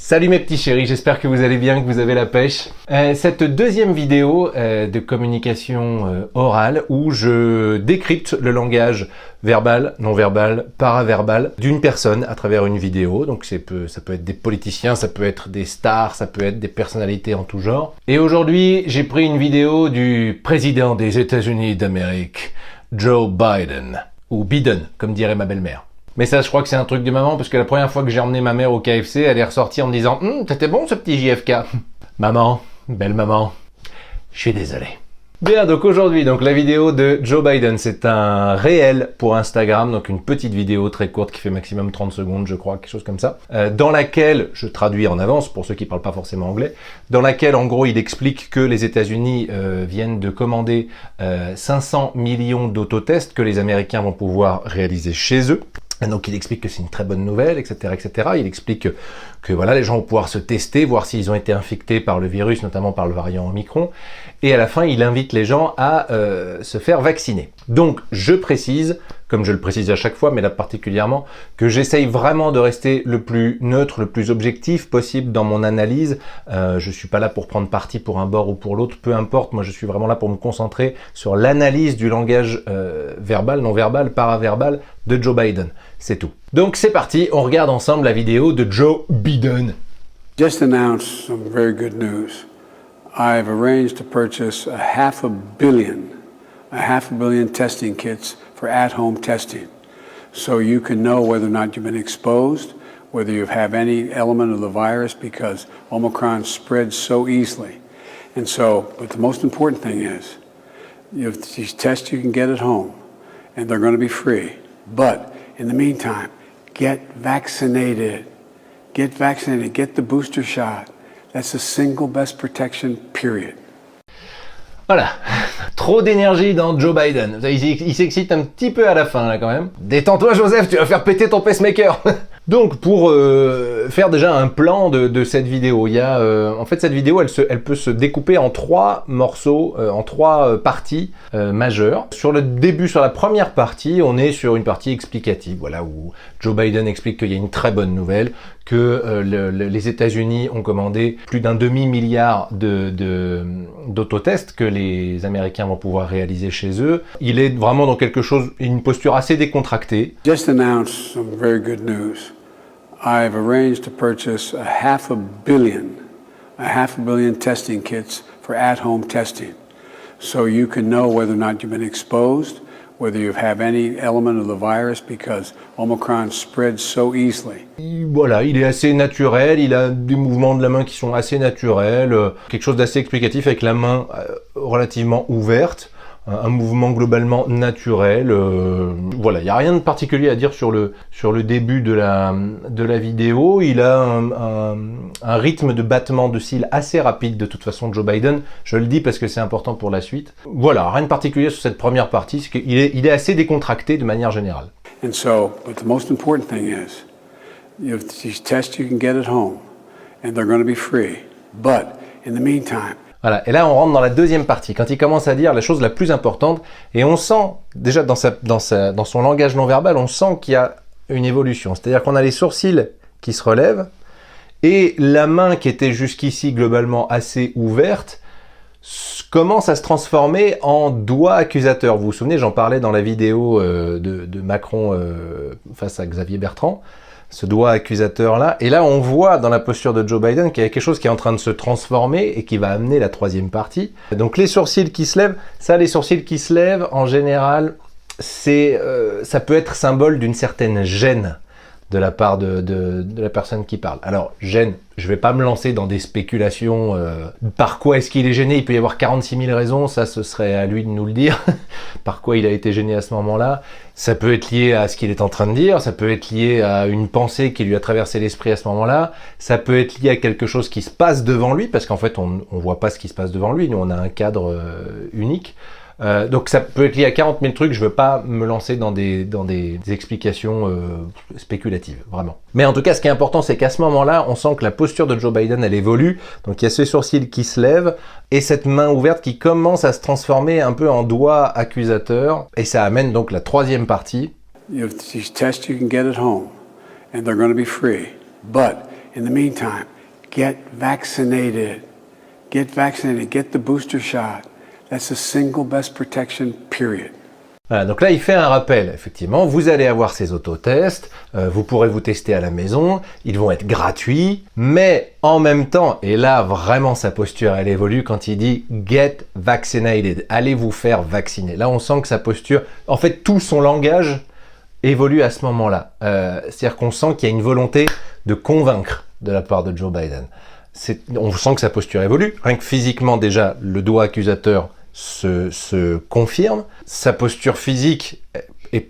Salut mes petits chéris, j'espère que vous allez bien, que vous avez la pêche. Cette deuxième vidéo de communication orale où je décrypte le langage verbal, non-verbal, paraverbal d'une personne à travers une vidéo. Donc ça peut être des politiciens, ça peut être des stars, ça peut être des personnalités en tout genre. Et aujourd'hui, j'ai pris une vidéo du président des États-Unis d'Amérique, Joe Biden, ou Biden, comme dirait ma belle-mère. Mais ça, je crois que c'est un truc de maman, parce que la première fois que j'ai emmené ma mère au KFC, elle est ressortie en me disant « C'était bon ce petit JFK !» Maman, belle maman, je suis désolé. Bien, donc aujourd'hui, la vidéo de Joe Biden, c'est un réel pour Instagram, donc une petite vidéo très courte qui fait maximum 30 secondes, je crois, quelque chose comme ça, dans laquelle, je traduis en avance pour ceux qui parlent pas forcément anglais, dans laquelle, en gros, il explique que les États-Unis viennent de commander 500 millions d'autotests que les Américains vont pouvoir réaliser chez eux. Donc il explique que c'est une très bonne nouvelle, etc., etc. Il explique que voilà, les gens vont pouvoir se tester, voir s'ils ont été infectés par le virus, notamment par le variant Omicron. Et à la fin, il invite les gens à se faire vacciner. Donc je précise, comme je le précise à chaque fois, mais là particulièrement, que j'essaye vraiment de rester le plus neutre, le plus objectif possible dans mon analyse. Je suis pas là pour prendre parti pour un bord ou pour l'autre, peu importe. Moi, je suis vraiment là pour me concentrer sur l'analyse du langage verbal, non-verbal, paraverbal de Joe Biden. C'est tout. Donc c'est parti, on regarde ensemble la vidéo de Joe Biden. Just announced some very good news. I've arranged to purchase a half a billion testing kits for at-home testing, so you can know whether or not you've been exposed, whether you have any element of the virus, because Omicron spreads so easily. And so, but the most important thing is, you have these tests you can get at home, and they're going to be free. But in the meantime, get vaccinated. Get vaccinated. Get the booster shot. That's the single best protection, period. Voilà, trop d'énergie dans Joe Biden. Il s'excite un petit peu à la fin là quand même. Détends-toi Joseph, tu vas faire péter ton pacemaker. Donc pour faire déjà un plan de cette vidéo, il y a en fait cette vidéo elle peut se découper en trois morceaux, en trois parties majeures. Sur la première partie, on est sur une partie explicative, voilà, où Joe Biden explique qu'il y a une très bonne nouvelle, que les États-Unis ont commandé plus d'un demi-milliard d'autotests que les Américains vont pouvoir réaliser chez eux. Il est vraiment dans une posture assez décontractée. Just announced some very good news. I've arranged to purchase a half a billion testing kits for at-home testing, so you can know whether or not you've been exposed, whether you have any element of the virus, because Omicron spreads so easily. Voilà, il est assez naturel, il a des mouvements de la main qui sont assez naturels, quelque chose d'assez explicatif avec la main relativement ouverte. Un mouvement globalement naturel. Voilà, il n'y a rien de particulier à dire sur le début de la vidéo. Il a un rythme de battement de cils assez rapide de toute façon, Joe Biden. Je le dis parce que c'est important pour la suite. Voilà, rien de particulier sur cette première partie, c'est qu'il est assez décontracté de manière générale. And so, but the most important thing is, you have these tests you can get at home, and they're going to be free. But in the meantime, voilà, et là on rentre dans la deuxième partie, quand il commence à dire la chose la plus importante, et on sent, déjà dans son langage non-verbal, on sent qu'il y a une évolution. C'est-à-dire qu'on a les sourcils qui se relèvent, et la main qui était jusqu'ici globalement assez ouverte, commence à se transformer en doigt accusateur. Vous vous souvenez, j'en parlais dans la vidéo de Macron face à Xavier Bertrand, ce doigt accusateur là, et là on voit dans la posture de Joe Biden qu'il y a quelque chose qui est en train de se transformer et qui va amener la troisième partie. Donc les sourcils qui se lèvent, les sourcils qui se lèvent en général, ça peut être symbole d'une certaine gêne de la part de la personne qui parle. Alors gêne, je vais pas me lancer dans des spéculations par quoi est-ce qu'il est gêné, il peut y avoir 46 000 raisons, ça ce serait à lui de nous le dire, par quoi il a été gêné à ce moment-là. Ça peut être lié à ce qu'il est en train de dire, ça peut être lié à une pensée qui lui a traversé l'esprit à ce moment-là, ça peut être lié à quelque chose qui se passe devant lui, parce qu'en fait on voit pas ce qui se passe devant lui, nous on a un cadre unique. Donc ça peut être lié à 40 000 trucs, je veux pas me lancer dans des explications spéculatives, vraiment. Mais en tout cas, ce qui est important, c'est qu'à ce moment-là, on sent que la posture de Joe Biden, elle évolue, donc il y a ce sourcil qui se lève, et cette main ouverte qui commence à se transformer un peu en doigt accusateur, et ça amène donc la troisième partie. You have these tests you can get at home, and they're going to be free. But in the meantime, get vaccinated. Get vaccinated. Get the booster shot. That's the single best protection, period. Voilà, donc là, il fait un rappel. Effectivement, vous allez avoir ces autotests, vous pourrez vous tester à la maison, ils vont être gratuits, mais en même temps, et là, vraiment, sa posture, elle évolue quand il dit « get vaccinated », allez vous faire vacciner. Là, on sent que sa posture, en fait, tout son langage évolue à ce moment-là. C'est-à-dire qu'on sent qu'il y a une volonté de convaincre de la part de Joe Biden. On sent que sa posture évolue, rien que physiquement, déjà, le doigt accusateur se confirme, sa posture physique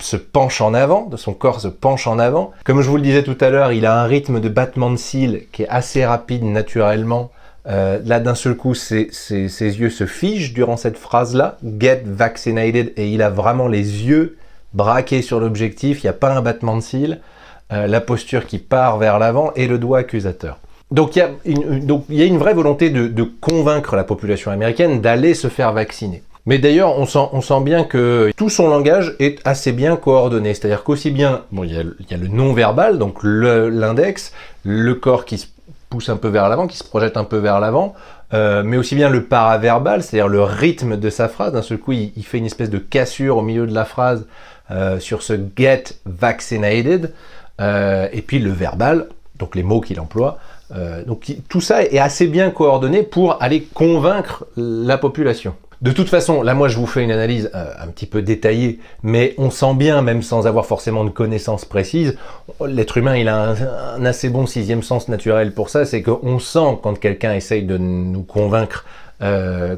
se penche en avant, de son corps se penche en avant. Comme je vous le disais tout à l'heure, il a un rythme de battement de cils qui est assez rapide naturellement. Là, d'un seul coup, ses yeux se figent durant cette phrase-là, « get vaccinated », et il a vraiment les yeux braqués sur l'objectif, il n'y a pas un battement de cils, la posture qui part vers l'avant et le doigt accusateur. Donc il y a une vraie volonté de convaincre la population américaine d'aller se faire vacciner. Mais d'ailleurs, on sent bien que tout son langage est assez bien coordonné. C'est-à-dire qu'aussi bien, bon, il y a le non-verbal, donc l'index, le corps qui se pousse un peu vers l'avant, qui se projette un peu vers l'avant, mais aussi bien le paraverbal, c'est-à-dire le rythme de sa phrase. D'un seul coup, il fait une espèce de cassure au milieu de la phrase sur ce « get vaccinated », et puis le verbal, donc les mots qu'il emploie. Donc tout ça est assez bien coordonné pour aller convaincre la population. De toute façon, là moi je vous fais une analyse un petit peu détaillée, mais on sent bien, même sans avoir forcément de connaissances précises, l'être humain il a un assez bon sixième sens naturel pour ça, c'est qu'on sent quand quelqu'un essaye de nous convaincre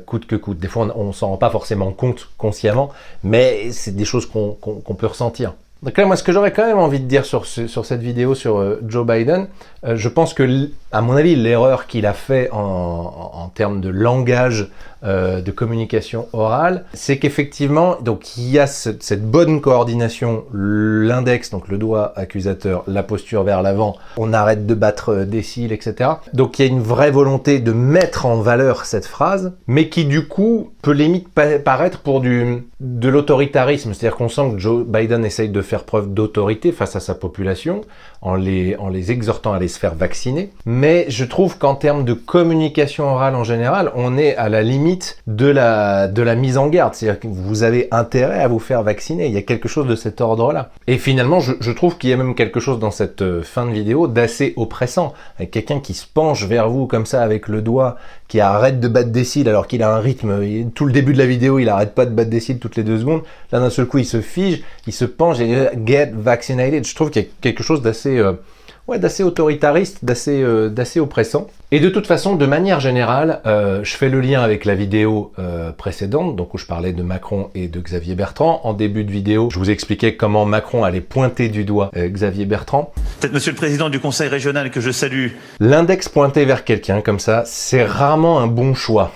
coûte que coûte. Des fois on s'en rend pas forcément compte consciemment, mais c'est des choses qu'on peut ressentir. Donc là, moi, ce que j'aurais quand même envie de dire sur cette vidéo sur Joe Biden, je pense que, à mon avis, l'erreur qu'il a fait en termes de langage de communication orale, c'est qu'effectivement, donc il y a cette bonne coordination, l'index, donc le doigt accusateur, la posture vers l'avant, on arrête de battre des cils, etc. Donc il y a une vraie volonté de mettre en valeur cette phrase, mais qui du coup peut limite paraître pour de l'autoritarisme, c'est-à-dire qu'on sent que Joe Biden essaye de faire preuve d'autorité face à sa population en les exhortant à aller se faire vacciner. Mais je trouve qu'en termes de communication orale en général, on est à la limite de la mise en garde. C'est-à-dire que vous avez intérêt à vous faire vacciner. Il y a quelque chose de cet ordre-là. Et finalement, je trouve qu'il y a même quelque chose dans cette fin de vidéo d'assez oppressant. Avec quelqu'un qui se penche vers vous comme ça avec le doigt, qui arrête de battre des cils alors qu'il a un rythme. Tout le début de la vidéo, il arrête pas de battre des cils toutes les 2 secondes. Là, d'un seul coup, il se fige, il se penche et get vaccinated. Je trouve qu'il y a quelque chose d'assez autoritariste, d'assez oppressant. Et de toute façon, de manière générale, je fais le lien avec la vidéo précédente, donc où je parlais de Macron et de Xavier Bertrand. En début de vidéo, je vous expliquais comment Macron allait pointer du doigt Xavier Bertrand. Peut-être Monsieur le Président du Conseil régional que je salue. L'index pointé vers quelqu'un comme ça, c'est rarement un bon choix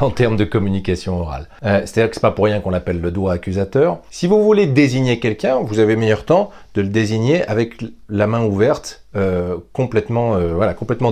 en termes de communication orale. C'est-à-dire que c'est pas pour rien qu'on l'appelle le doigt accusateur. Si vous voulez désigner quelqu'un, vous avez meilleur temps de le désigner avec la main ouverte, complètement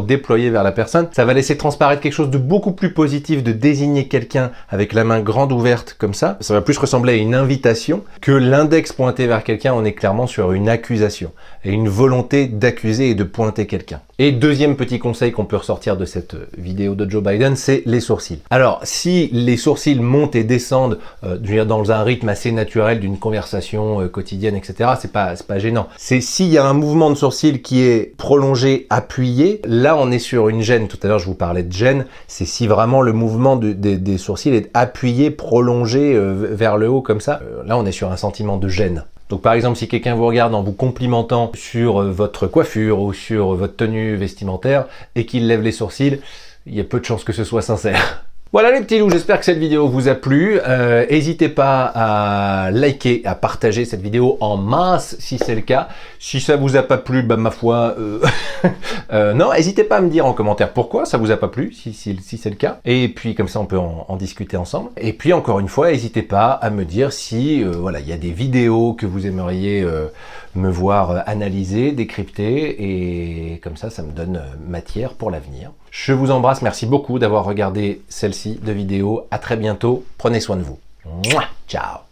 déployée vers la personne. Ça va laisser transparaître quelque chose de beaucoup plus positif de désigner quelqu'un avec la main grande ouverte comme ça. Ça va plus ressembler à une invitation que l'index pointé vers quelqu'un. On est clairement sur une accusation et une volonté d'accuser et de pointer quelqu'un. Et deuxième petit conseil qu'on peut ressortir de cette vidéo de Joe Biden, c'est les sourcils. Alors, si les sourcils montent et descendent dans un rythme assez naturel d'une conversation quotidienne, etc., c'est pas gênant. C'est s'il y a un mouvement de sourcil qui est prolongé, appuyé, là on est sur une gêne. Tout à l'heure je vous parlais de gêne, c'est si vraiment le mouvement des sourcils est appuyé, prolongé vers le haut comme ça. Là on est sur un sentiment de gêne. Donc par exemple, si quelqu'un vous regarde en vous complimentant sur votre coiffure ou sur votre tenue vestimentaire et qu'il lève les sourcils, il y a peu de chances que ce soit sincère. Voilà les petits loups, j'espère que cette vidéo vous a plu. N'hésitez pas à liker, à partager cette vidéo en masse si c'est le cas. Si ça vous a pas plu, bah ma foi, non, n'hésitez pas à me dire en commentaire pourquoi ça vous a pas plu, si c'est le cas. Et puis comme ça on peut en discuter ensemble. Et puis encore une fois, n'hésitez pas à me dire si voilà, il y a des vidéos que vous aimeriez me voir analyser, décrypter, et comme ça, ça me donne matière pour l'avenir. Je vous embrasse, merci beaucoup d'avoir regardé celle-ci de vidéo. À très bientôt, prenez soin de vous. Mouah, ciao.